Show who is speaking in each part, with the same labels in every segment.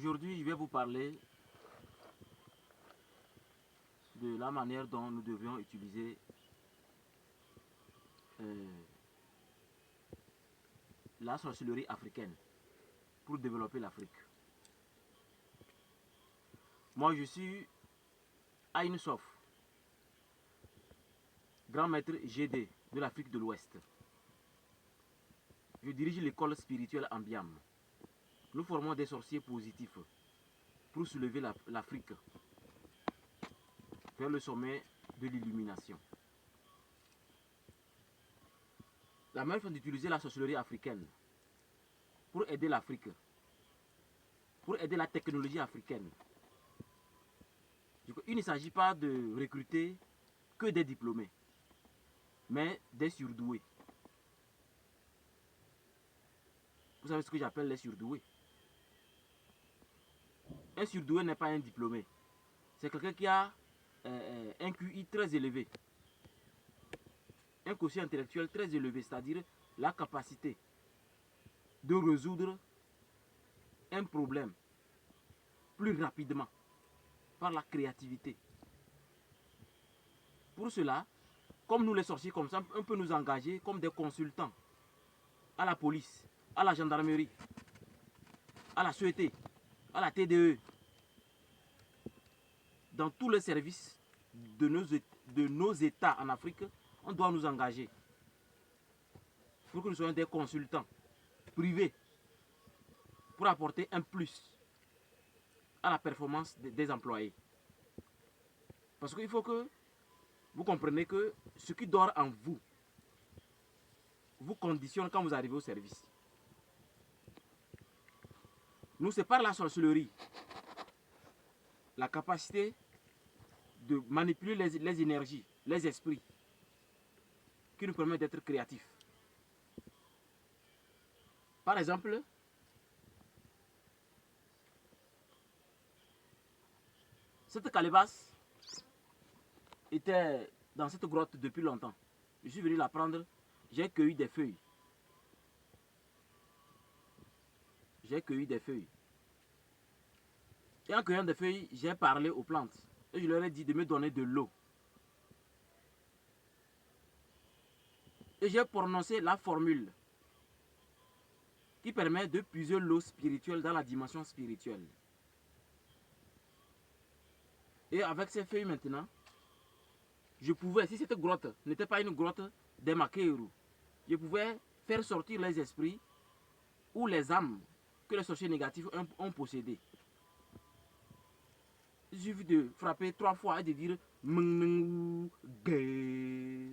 Speaker 1: Aujourd'hui, je vais vous parler de la manière dont nous devions utiliser la sorcellerie africaine pour développer l'Afrique. Moi, je suis Aïn Sof, grand maître GD de l'Afrique de l'Ouest. Je dirige l'école spirituelle Ambiam. Nous formons des sorciers positifs pour soulever l'Afrique vers le sommet de l'illumination. La meilleure façon d'utiliser la sorcellerie africaine pour aider l'Afrique, pour aider la technologie africaine. Il ne s'agit pas de recruter que des diplômés, mais des surdoués. Vous savez ce que j'appelle les surdoués? Un surdoué n'est pas un diplômé. C'est quelqu'un qui a un QI très élevé, un quotient intellectuel très élevé, c'est-à-dire la capacité de résoudre un problème plus rapidement par la créativité. Pour cela, comme nous les sorciers comme ça, on peut nous engager comme des consultants à la police, à la gendarmerie, à la sûreté, à la TDE, dans tous les services de nos États en Afrique. On doit nous engager pour que nous soyons des consultants privés pour apporter un plus à la performance des employés. Parce qu'il faut que vous compreniez que ce qui dort en vous vous conditionne quand vous arrivez au service. Nous, c'est par la sorcellerie, la capacité de manipuler les énergies, les esprits, qui nous permet d'être créatifs. Par exemple, cette calebasse était dans cette grotte depuis longtemps. Je suis venu la prendre, j'ai cueilli des feuilles. J'ai cueilli des feuilles. Et en cueillant des feuilles, j'ai parlé aux plantes. Et je leur ai dit de me donner de l'eau. Et j'ai prononcé la formule qui permet de puiser l'eau spirituelle dans la dimension spirituelle. Et avec ces feuilles maintenant, je pouvais, si cette grotte n'était pas une grotte des Makeru, je pouvais faire sortir les esprits ou les âmes que les sorciers négatifs ont possédés. Il suffit de frapper 3 fois et de dire Mngou Gay.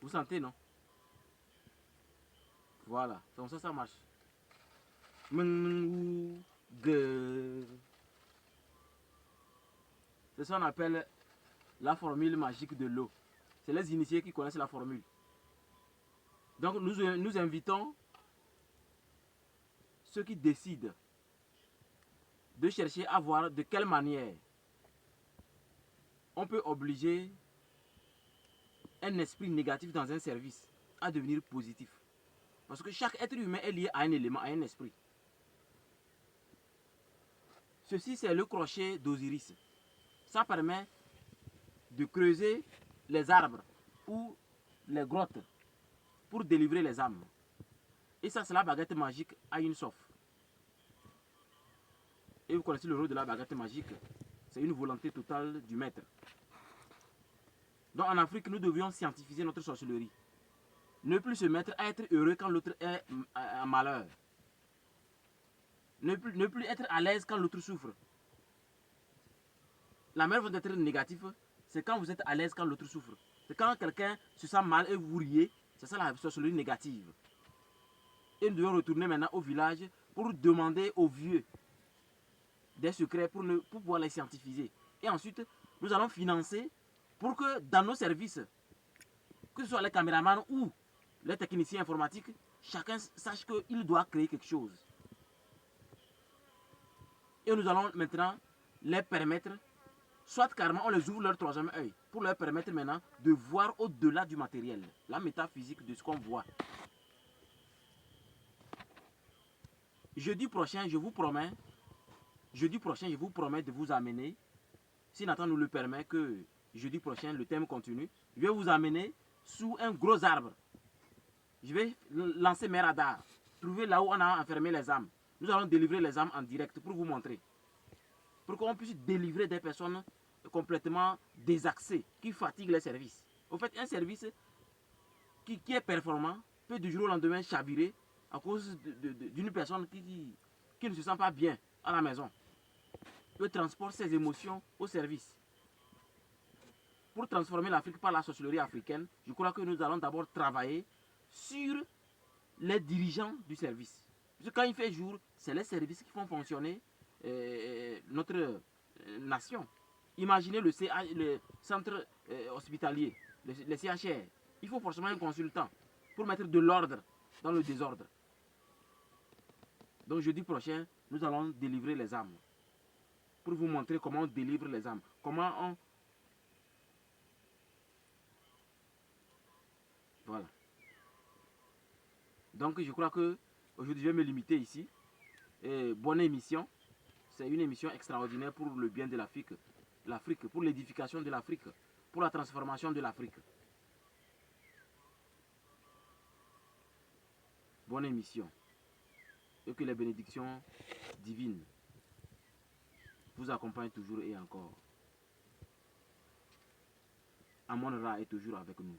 Speaker 1: Vous sentez, non? Voilà, donc ça marche. Mngou Gay. C'est ça qu'on appelle la formule magique de l'eau. C'est les initiés qui connaissent la formule. Donc nous invitons ceux qui décident de chercher à voir de quelle manière on peut obliger un esprit négatif dans un service à devenir positif. Parce que chaque être humain est lié à un élément, à un esprit. Ceci, c'est le crochet d'Osiris. Ça permet de creuser les arbres ou les grottes pour délivrer les âmes. Et ça, c'est la baguette magique Aïn Sof. Et vous connaissez le rôle de la baguette magique. C'est une volonté totale du maître. Donc en Afrique, nous devions scientifier notre sorcellerie. Ne plus se mettre à être heureux quand l'autre est en malheur. Ne plus être à l'aise quand l'autre souffre. La meilleure façon d'être négatif, c'est quand vous êtes à l'aise quand l'autre souffre. C'est quand quelqu'un se sent mal et vous riez. C'est ça la sorcellerie négative. Et nous devons retourner maintenant au village pour demander aux vieux des secrets pour pouvoir les scientifier. Et ensuite, nous allons financer pour que dans nos services, que ce soit les caméramans ou les techniciens informatiques, chacun sache qu'il doit créer quelque chose. Et nous allons maintenant les permettre, soit carrément on les ouvre leur troisième œil. pour leur permettre maintenant de voir au-delà du matériel, la métaphysique de ce qu'on voit. Jeudi prochain, je vous promets de vous amener, si Nathan nous le permet, que jeudi prochain, le thème continue, je vais vous amener sous un gros arbre. Je vais lancer mes radars, trouver là où on a enfermé les âmes. Nous allons délivrer les âmes en direct pour vous montrer. Pour qu'on puisse délivrer des personnes complètement désaxées, qui fatiguent les services. Au fait, un service qui est performant peut du jour au lendemain chavirer à cause d'une personne qui ne se sent pas bien à la maison. Il transporte ses émotions au service. Pour transformer l'Afrique par la sorcellerie africaine, je crois que nous allons d'abord travailler sur les dirigeants du service. Parce que quand il fait jour, c'est les services qui font fonctionner notre nation. Imaginez le centre hospitalier, le CHR. Il faut forcément un consultant pour mettre de l'ordre dans le désordre. Donc jeudi prochain, nous allons délivrer les âmes. Pour vous montrer comment on délivre les âmes. Comment on... Voilà. Donc je crois que aujourd'hui je vais me limiter ici. Et bonne émission. C'est une émission extraordinaire pour le bien de l'Afrique. L'Afrique, pour l'édification de l'Afrique, pour la transformation de l'Afrique. Bonne émission. Et que les bénédictions divines vous accompagnent toujours et encore. Amon Ra est toujours avec nous.